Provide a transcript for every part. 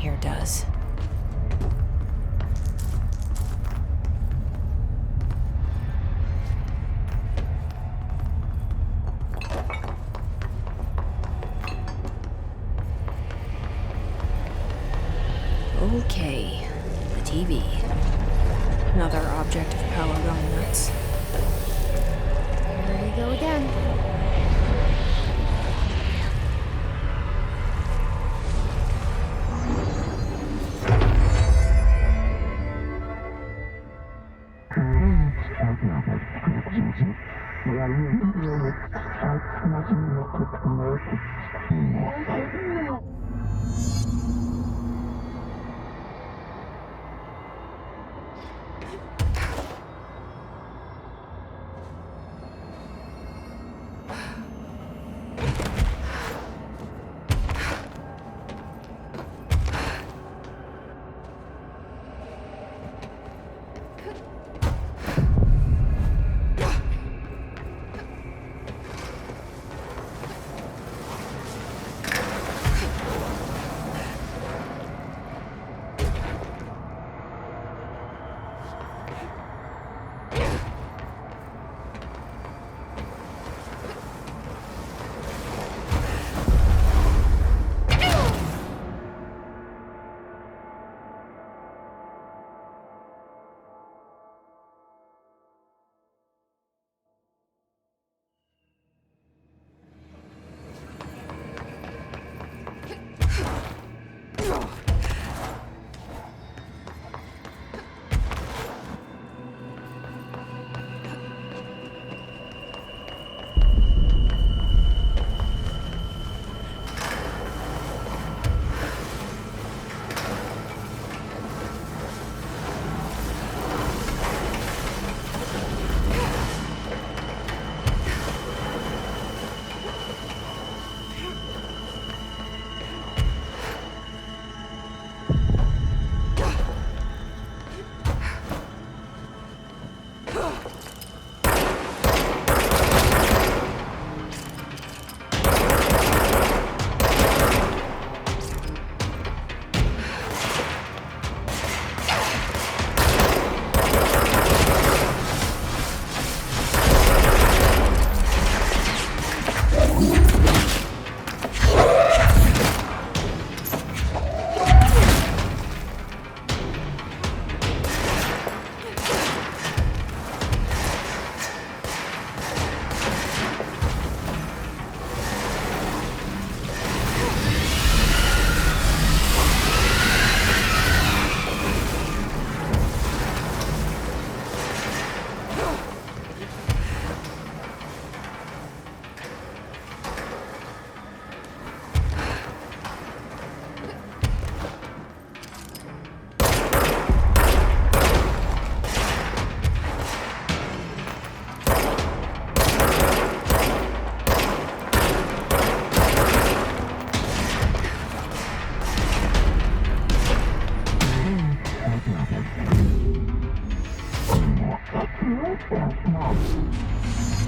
here does. Okay, the TV. Another object of power going nuts. Here we go again.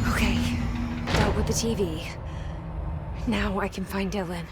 Okay, dealt with the TV. Now I can find Dylan.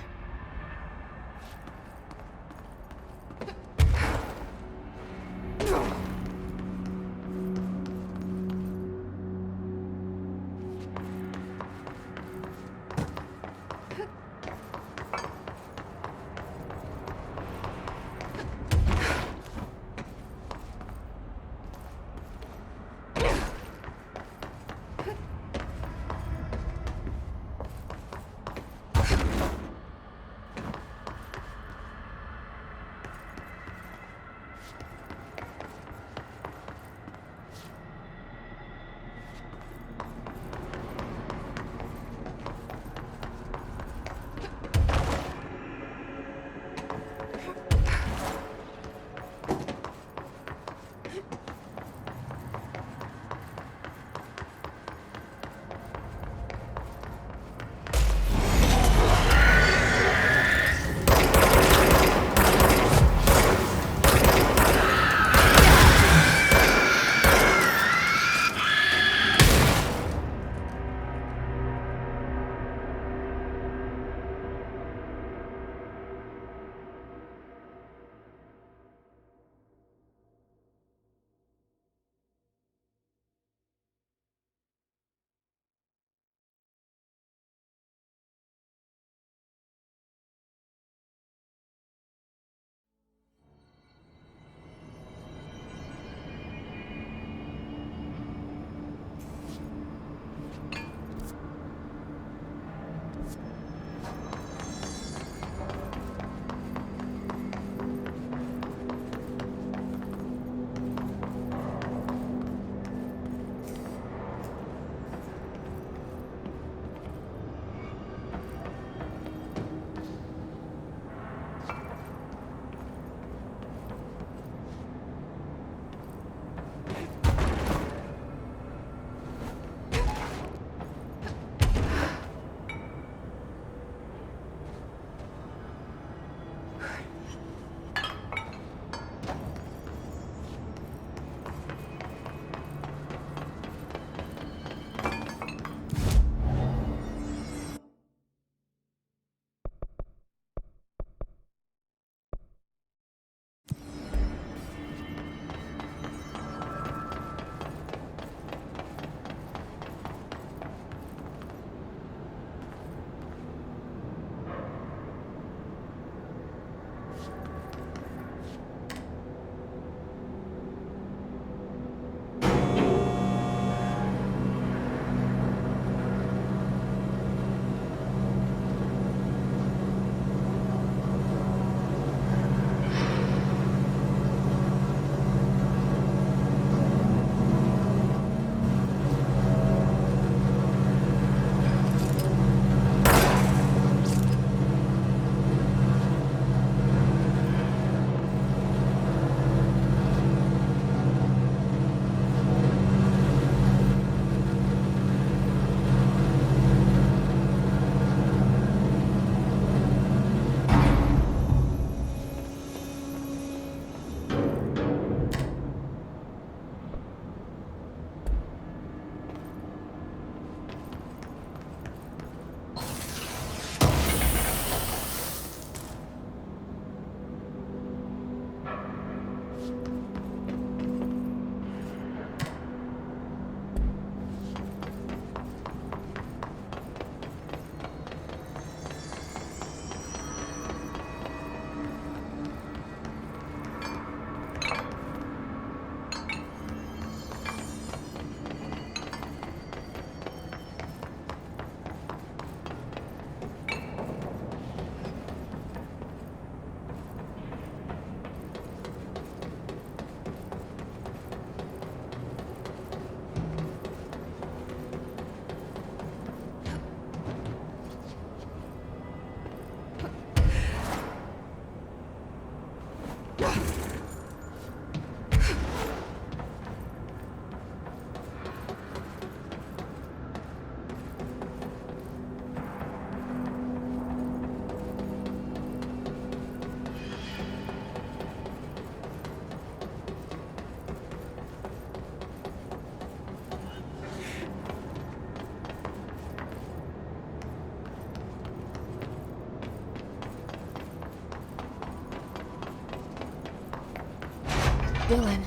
Dylan.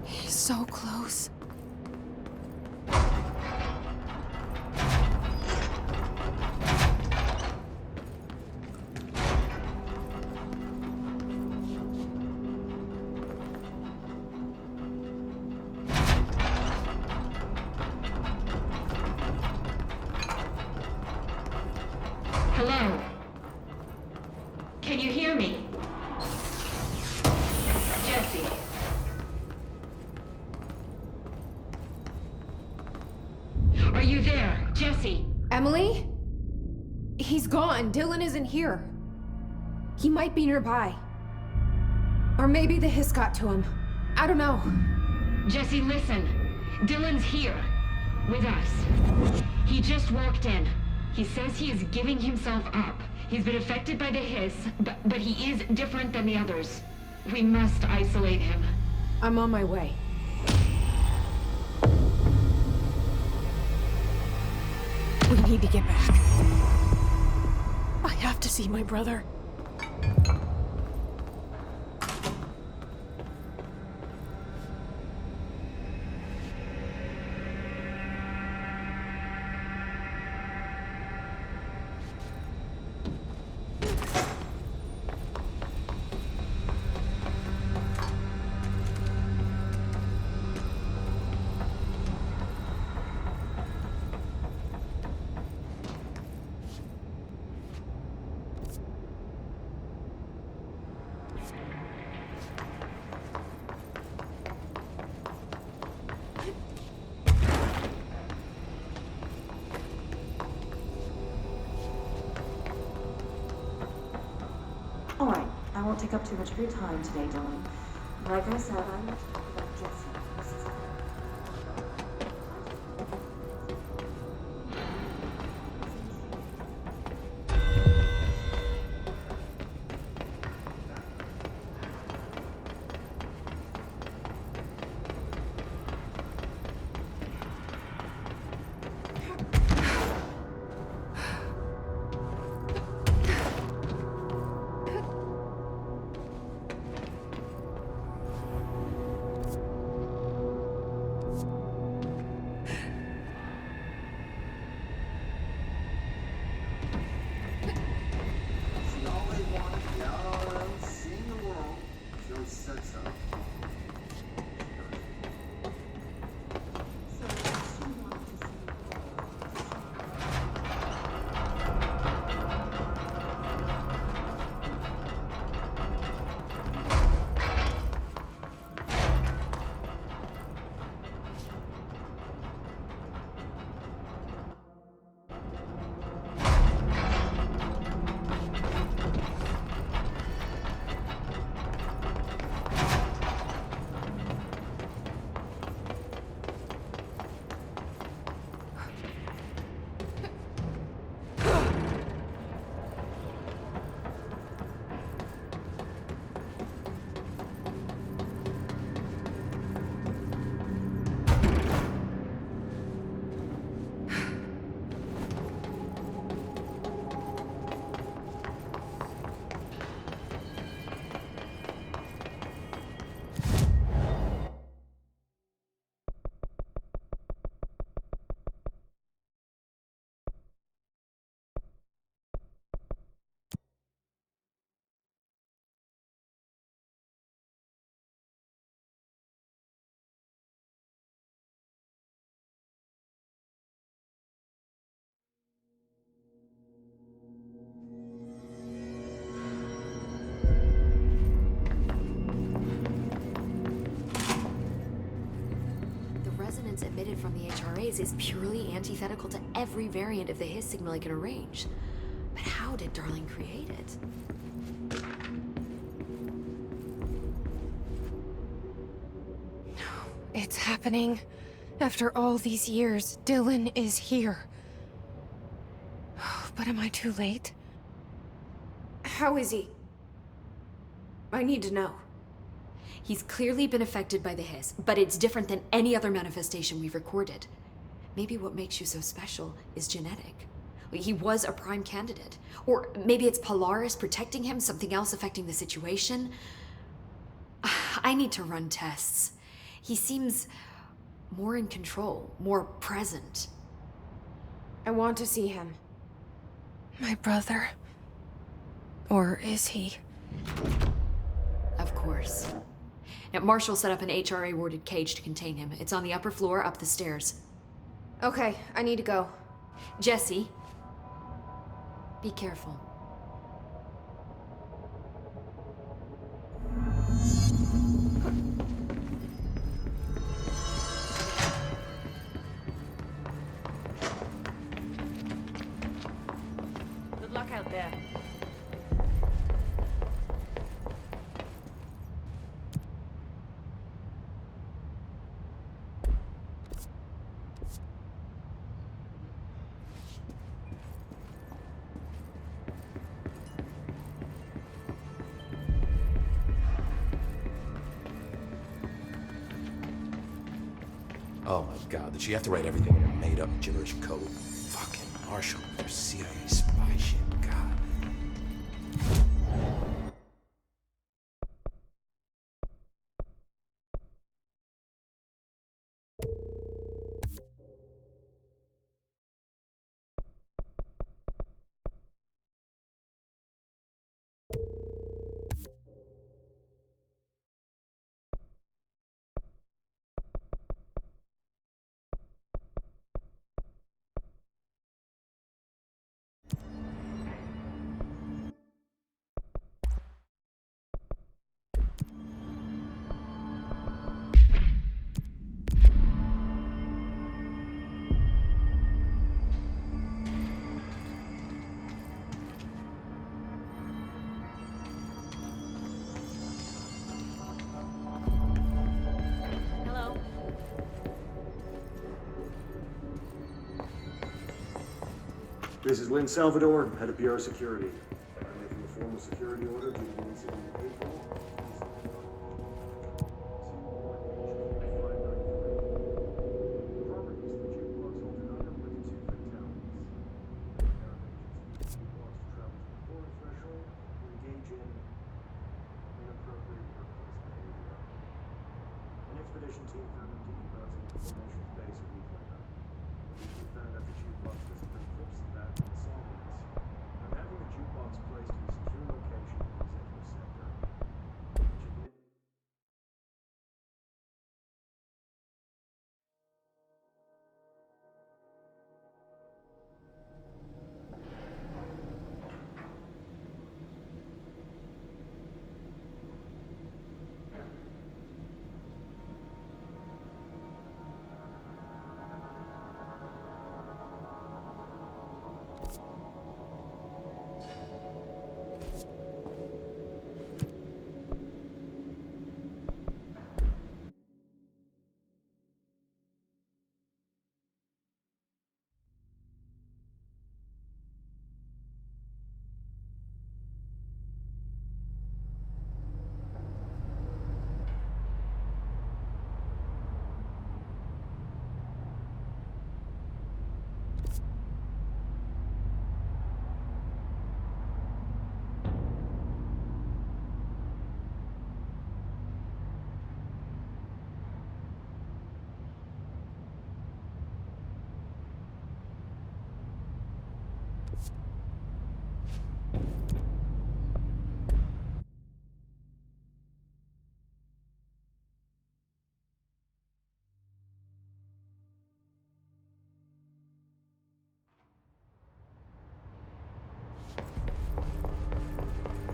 He's so close. Hello? Can you hear me? Jesse. Are you there, Jesse? Emily? He's gone. Dylan isn't here. He might be nearby. Or maybe the hiss got to him. I don't know. Jesse, listen. Dylan's here. With us. He just walked in. He says he is giving himself up. He's been affected by the hiss, but he is different than the others. We must isolate him. I'm on my way. We need to get back. I have to see my brother. All right, I won't take up too much of your time today, Dylan. Like I said, I want to talk about Jesse. Resonance emitted from the HRAs is purely antithetical to every variant of the hiss signal I can arrange. But how did Darling create it? It's happening. After all these years, Dylan is here. But am I too late? How is he? I need to know. He's clearly been affected by the hiss, but it's different than any other manifestation we've recorded. Maybe what makes you so special is genetic. He was a prime candidate. Or maybe it's Polaris protecting him, something else affecting the situation. I need to run tests. He seems more in control, more present. I want to see him. My brother. Or is he? Of course. Now, Marshall set up an HRA-warded cage to contain him. It's on the upper floor, up the stairs. Okay, I need to go. Jesse, be careful. Good luck out there. Oh my god, did she have to write everything in a made-up gibberish code? Fucking Marshall with her CIA spy shit, god. Hello. This is Lynn Salvador, head of PR Security. I'm making a formal security order due to the incident in April. Expedition team found him decomposing in the formation base a week later. We found out the jukebox was a clips of that in the solvents. I'm having the jukebox placed in a secure location in the executive sector.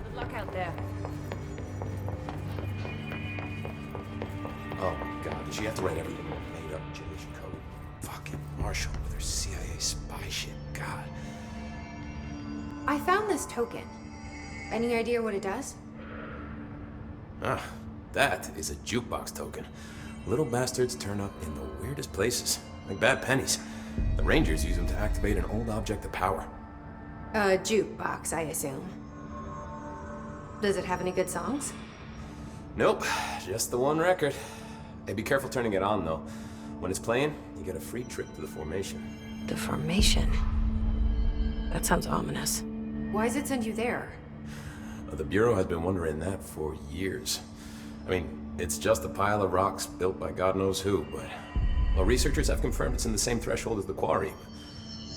Good luck out there. Oh my god, did she have to write everything in a made-up gibberish code? Fucking Marshall with her CIA spy shit, god. I found this token. Any idea what it does? Ah, that is a jukebox token. Little bastards turn up in the weirdest places, like bad pennies. The Rangers use them to activate an old object of power. A jukebox, I assume. Does it have any good songs? Nope, just the one record. Hey, be careful turning it on, though. When it's playing, you get a free trip to the formation. The formation? That sounds ominous. Why does it send you there? The Bureau has been wondering that for years. I mean, it's just a pile of rocks built by God knows who, but... Well, researchers have confirmed it's in the same threshold as the quarry.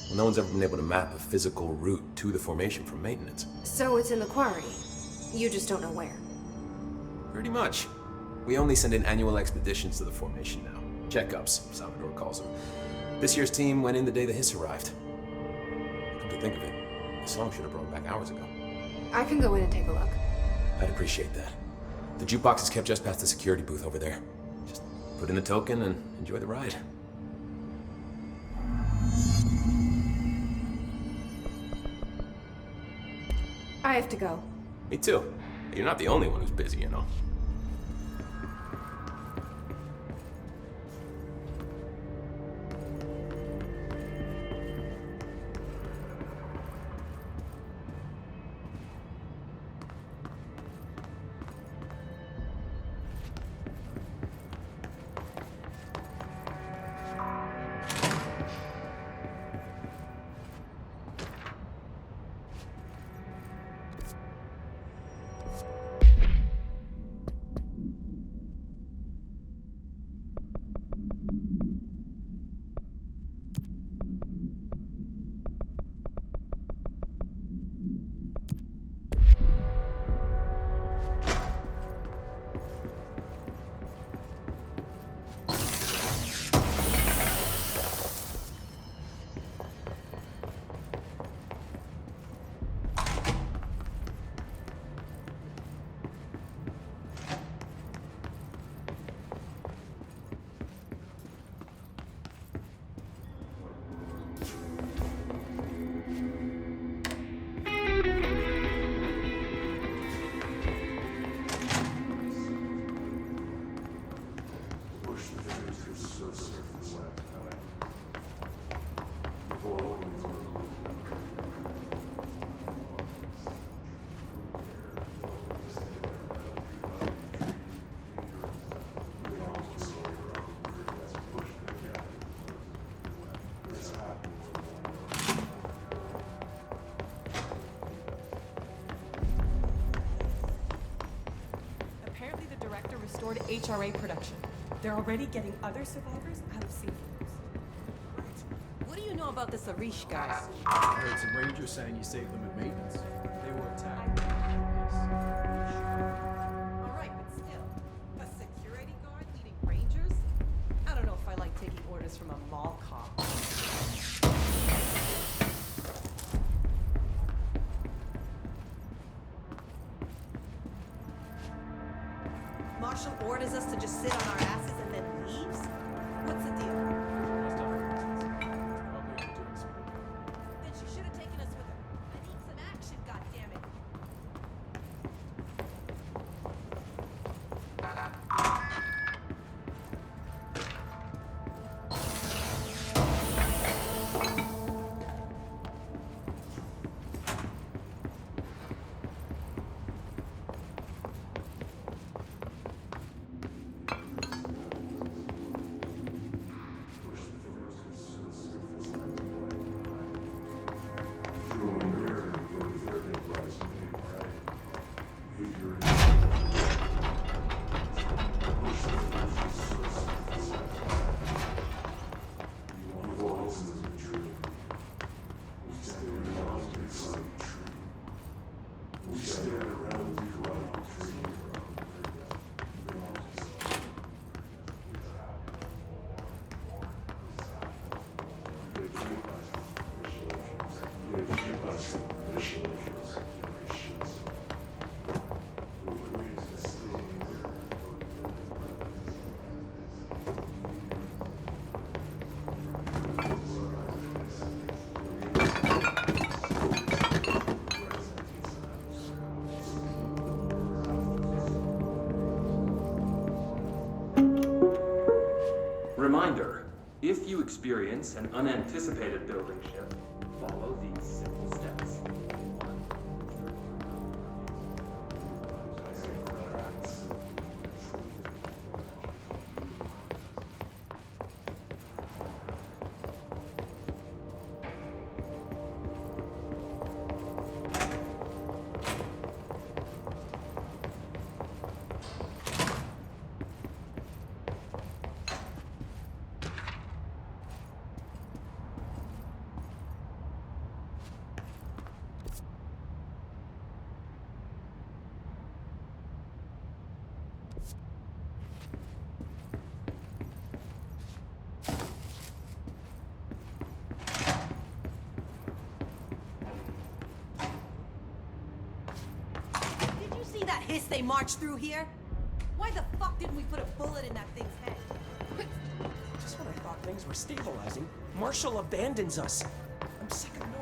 Well, no one's ever been able to map a physical route to the formation from maintenance. So it's in the quarry. You just don't know where. Pretty much. We only send in annual expeditions to the formation now. Checkups, Salvador calls them. This year's team went in the day the hiss arrived. Come to think of it, the song should have brought back hours ago. I can go in and take a look. I'd appreciate that. The jukebox is kept just past the security booth over there. Just put in the token and enjoy the ride. I have to go. Me too. You're not the only one who's busy, you know. restored HRA production. They're already getting other survivors out of safe rooms. What do you know about this Arish guy? I heard some rangers saying you saved them at maintenance. They were attacked. All right, but still, a security guard leading rangers? I don't know if I like taking orders from a mall cop. Marshall orders us to just sit on our asses and then leaves? What's the deal? Then she should have taken us with her. I need some action, goddammit. Reminder, if you experience an unanticipated building shift, follow these simple steps. Did you see that hiss they marched through here? Why the fuck didn't we put a bullet in that thing's head? Just when I thought things were stabilizing, Marshall abandons us. I'm sick of knowing.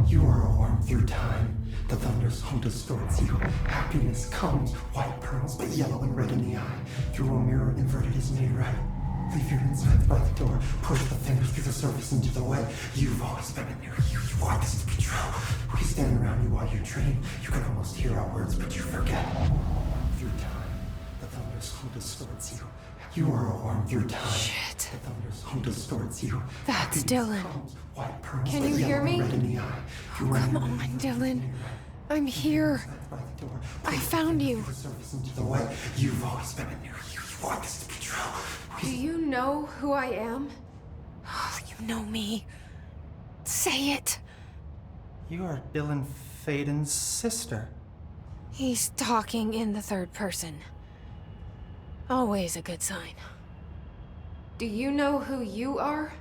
You are a worm through time. The thunder's home distorts you. Happiness comes, white pearls, but yellow and red in the eye. Through a mirror inverted is made right. Leave your insides by the door. Push the fingers through the surface into the way. You've always been in there. You want this to be true. We stand around you while you dream. You can almost hear our words, but you forget. Through time, the thunder's home distorts you. You are a worm through time. Shit. The thunder's home distorts you. That's Dylan. White pearls, Can but you yellow hear and me? red in the eye. Oh, come on, Dylan. I'm here. I found you. You've always been in there. You want this to be true. Do you know who I am? Oh, you know me. Say it. You are Dylan Faden's sister. He's talking in the third person. Always a good sign. Do you know who you are?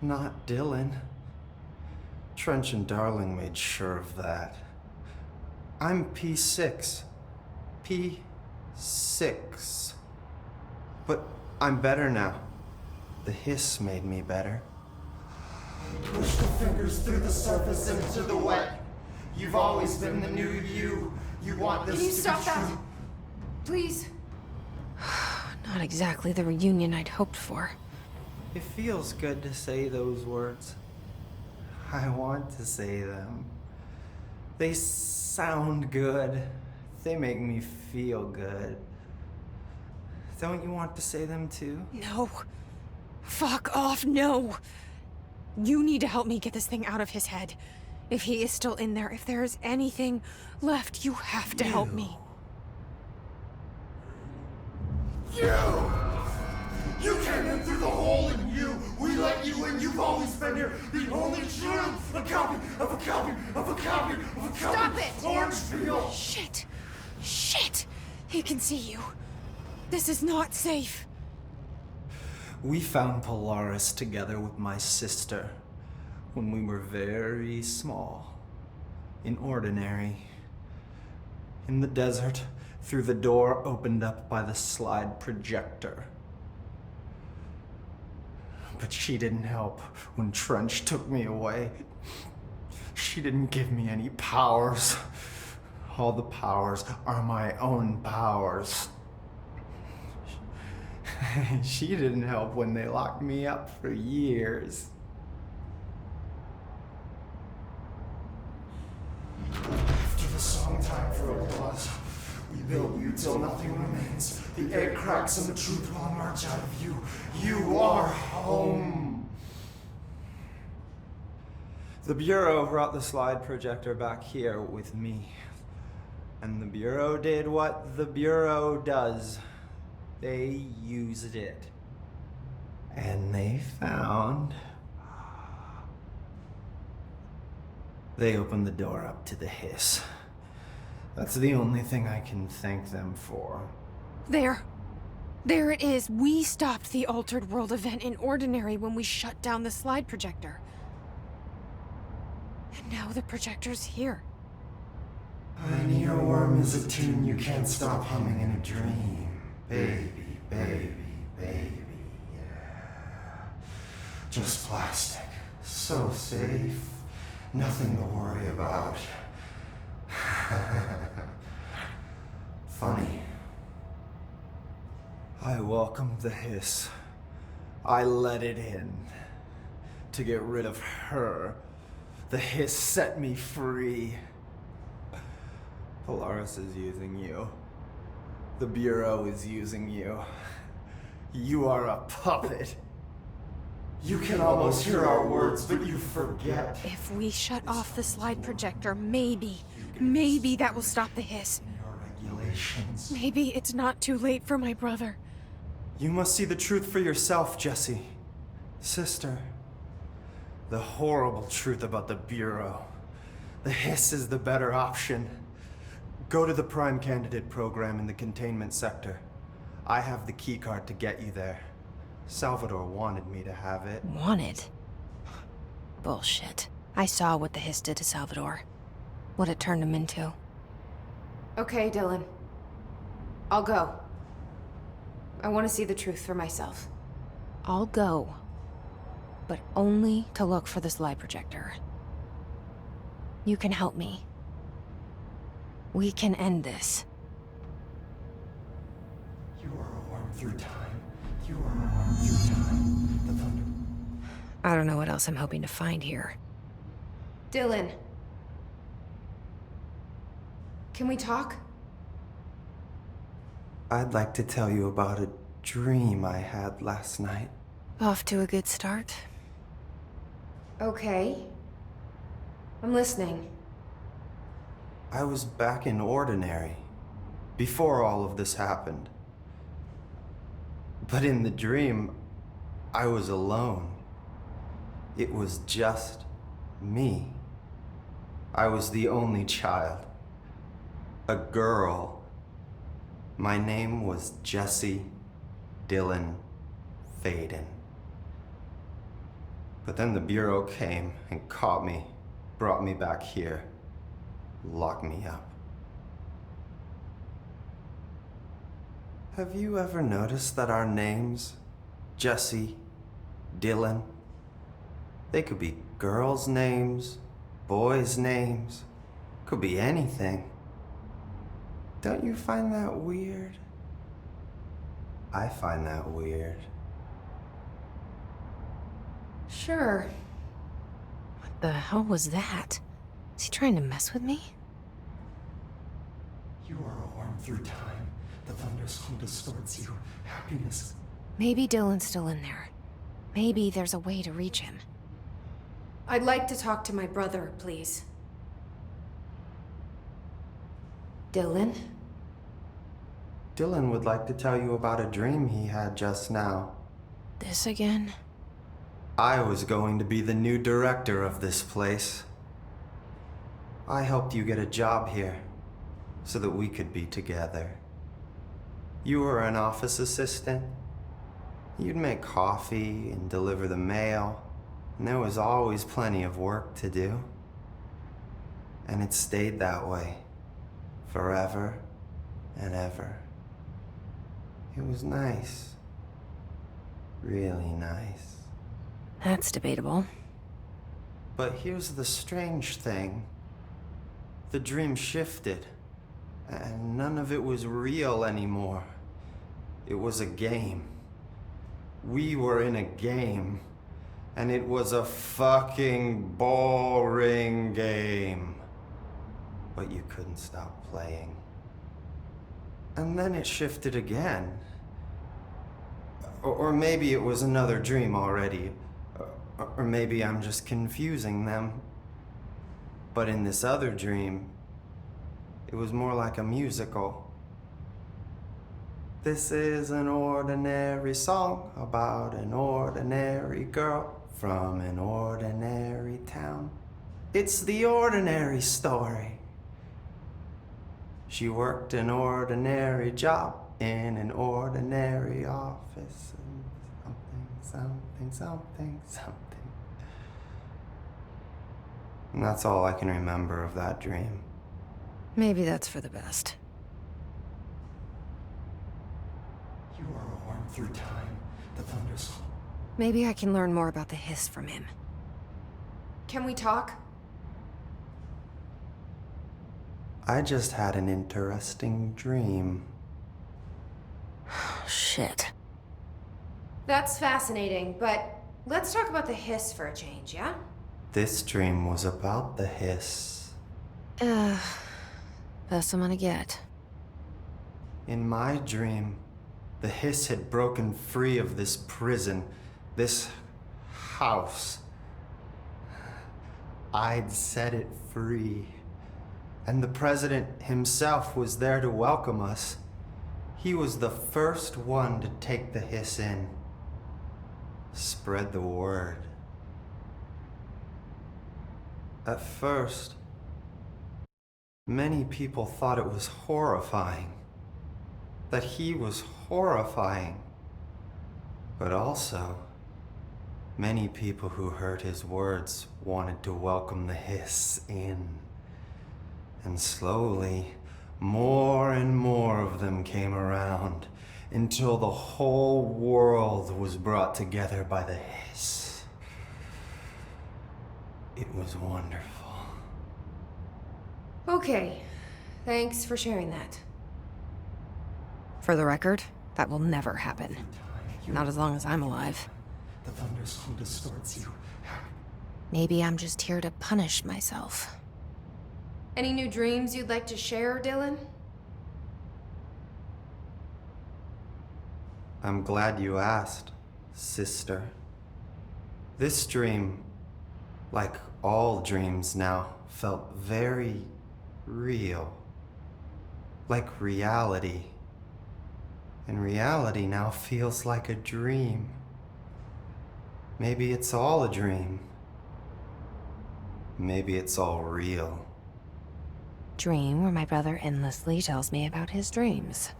Not Dylan. Trench and Darling made sure of that. I'm P6. P6. But I'm better now. The hiss made me better. Push the fingers through the surface into the wet. You've always been the new you. You want this Can you to stop be that? true. Please. Not exactly the reunion I'd hoped for. It feels good to say those words. I want to say them. They sound good. They make me feel good. Don't you want to say them too? No. Fuck off, no. You need to help me get this thing out of his head. If he is still in there, if there is anything left, you have to help me. You came in through the hole in you. We let you in. You've always been here. The only truth. A copy of a copy of a copy of a copy. Stop it! Orange peel. Shit. Shit. He can see you. This is not safe. We found Polaris together with my sister when we were very small. In Ordinary. In the desert, through the door opened up by the slide projector. But she didn't help when Trench took me away. She didn't give me any powers. All the powers are my own powers. She didn't help when they locked me up for years. After the song time for applause, we build you till nothing remains. The egg cracks and the truth will emerge out of you. You are home. The Bureau brought the slide projector back here with me. And the Bureau did what the Bureau does. They used it. And they found... They opened the door up to the hiss. That's the only thing I can thank them for. There. There it is. We stopped the Altered World event in Ordinary when we shut down the slide projector. Now the projector's here. An earworm is a tune you can't stop humming in a dream. Baby, baby, baby, yeah. Just plastic. So safe. Nothing to worry about. Funny. I welcomed the hiss. I let it in. To get rid of her. The hiss set me free. Polaris is using you. The Bureau is using you. You are a puppet. You can almost hear our words, but you forget. If we shut off the slide projector, maybe that will stop the hiss. Your regulations. Maybe it's not too late for my brother. You must see the truth for yourself, Jessie. Sister. The horrible truth about the Bureau. The hiss is the better option. Go to the Prime Candidate program in the containment sector. I have the keycard to get you there. Salvador wanted me to have it. Wanted? Bullshit. I saw what the hiss did to Salvador. What it turned him into. Okay, Dylan. I'll go. I want to see the truth for myself. I'll go. But only to look for the slide projector. You can help me. We can end this. You are a worm through time. You are a worm through time. The thunder. I don't know what else I'm hoping to find here. Dylan. Can we talk? I'd like to tell you about a dream I had last night. Off to a good start. Okay. I'm listening. I was back in Ordinary, before all of this happened. But in the dream, I was alone. It was just me. I was the only child. A girl. My name was Jesse Dylan Faden. But then the Bureau came and caught me, brought me back here, locked me up. Have you ever noticed that our names, Jesse, Dylan, they could be girls' names, boys' names, could be anything. Don't you find that weird? I find that weird. Sure. What the hell was that? Is he trying to mess with me? You are a worm through time. The thunderstorm distorts you. Happiness. Maybe Dylan's still in there. Maybe there's a way to reach him. I'd like to talk to my brother, please. Dylan? Dylan would like to tell you about a dream he had just now. This again? I was going to be the new director of this place. I helped you get a job here, so that we could be together. You were an office assistant. You'd make coffee and deliver the mail, and there was always plenty of work to do. And it stayed that way, forever and ever. It was nice. Really nice. That's debatable. But here's the strange thing. The dream shifted, and none of it was real anymore. It was a game. We were in a game, and it was a fucking boring game. But you couldn't stop playing. And then it shifted again. Or maybe it was another dream already. Or maybe I'm just confusing them. But in this other dream, it was more like a musical. This is an ordinary song about an ordinary girl from an ordinary town. It's the ordinary story. She worked an ordinary job in an ordinary office. And something. And that's all I can remember of that dream. Maybe that's for the best. You are a worm through time. The thunders. Maybe I can learn more about the hiss from him. Can we talk? I just had an interesting dream. Shit. That's fascinating, but let's talk about the hiss for a change, yeah? This dream was about the hiss. Best I'm gonna get. In my dream, the hiss had broken free of this prison, this house. I'd set it free. And the president himself was there to welcome us. He was the first one to take the hiss in. Spread the word. At first, many people thought it was horrifying. That he was horrifying. But also, many people who heard his words wanted to welcome the hiss in. And slowly, more and more of them came around until the whole world was brought together by the hiss. It was wonderful. Okay, thanks for sharing that. For the record, that will never happen. Not as long as I'm alive. The thunderstorm distorts you. Maybe I'm just here to punish myself. Any new dreams you'd like to share, Dylan? I'm glad you asked, sister. This dream, like all dreams now, felt very real. Like reality. And reality now feels like a dream. Maybe it's all a dream. Maybe it's all real. Dream where my brother endlessly tells me about his dreams.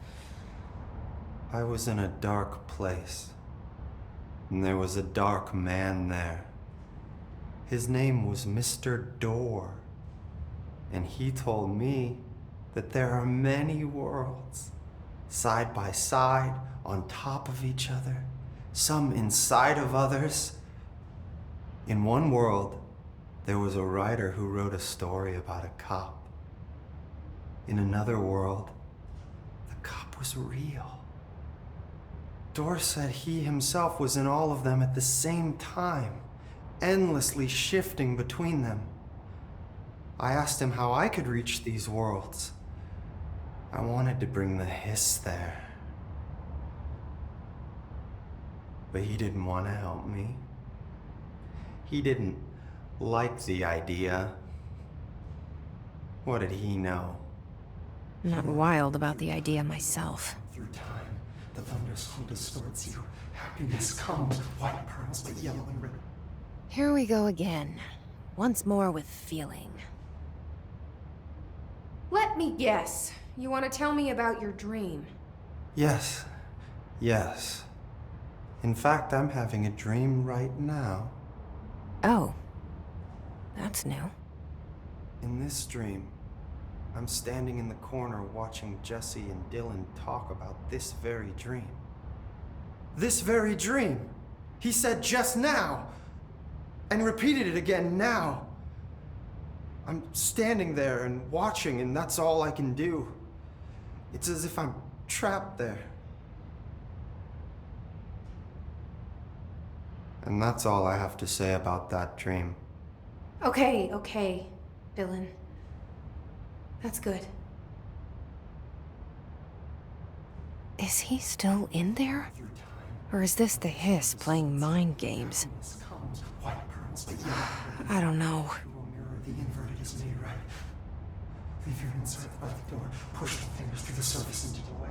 I was in a dark place, and there was a dark man there. His name was Mr. Door, and he told me that there are many worlds, side by side, on top of each other, some inside of others. In one world, there was a writer who wrote a story about a cop. In another world, the cop was real. Door said he himself was in all of them at the same time, endlessly shifting between them. I asked him how I could reach these worlds. I wanted to bring the hiss there. But he didn't want to help me. He didn't like the idea. What did he know? I'm not wild about the idea myself. Through time, the thunderstorm distorts you. Happiness comes, white pearls, but yellow and red. Here we go again. Once more with feeling. Let me guess. You want to tell me about your dream? Yes. Yes. In fact, I'm having a dream right now. Oh. That's new. In this dream, I'm standing in the corner watching Jesse and Dylan talk about this very dream. This very dream! He said just now! And repeated it again now! I'm standing there and watching, and that's all I can do. It's as if I'm trapped there. And that's all I have to say about that dream. Okay, Dylan. That's good. Is he still in there? Or is this the hiss playing mind games? I don't know. The inverted is made right. Leave your inside by the door. Push the fingers through the surface into the way.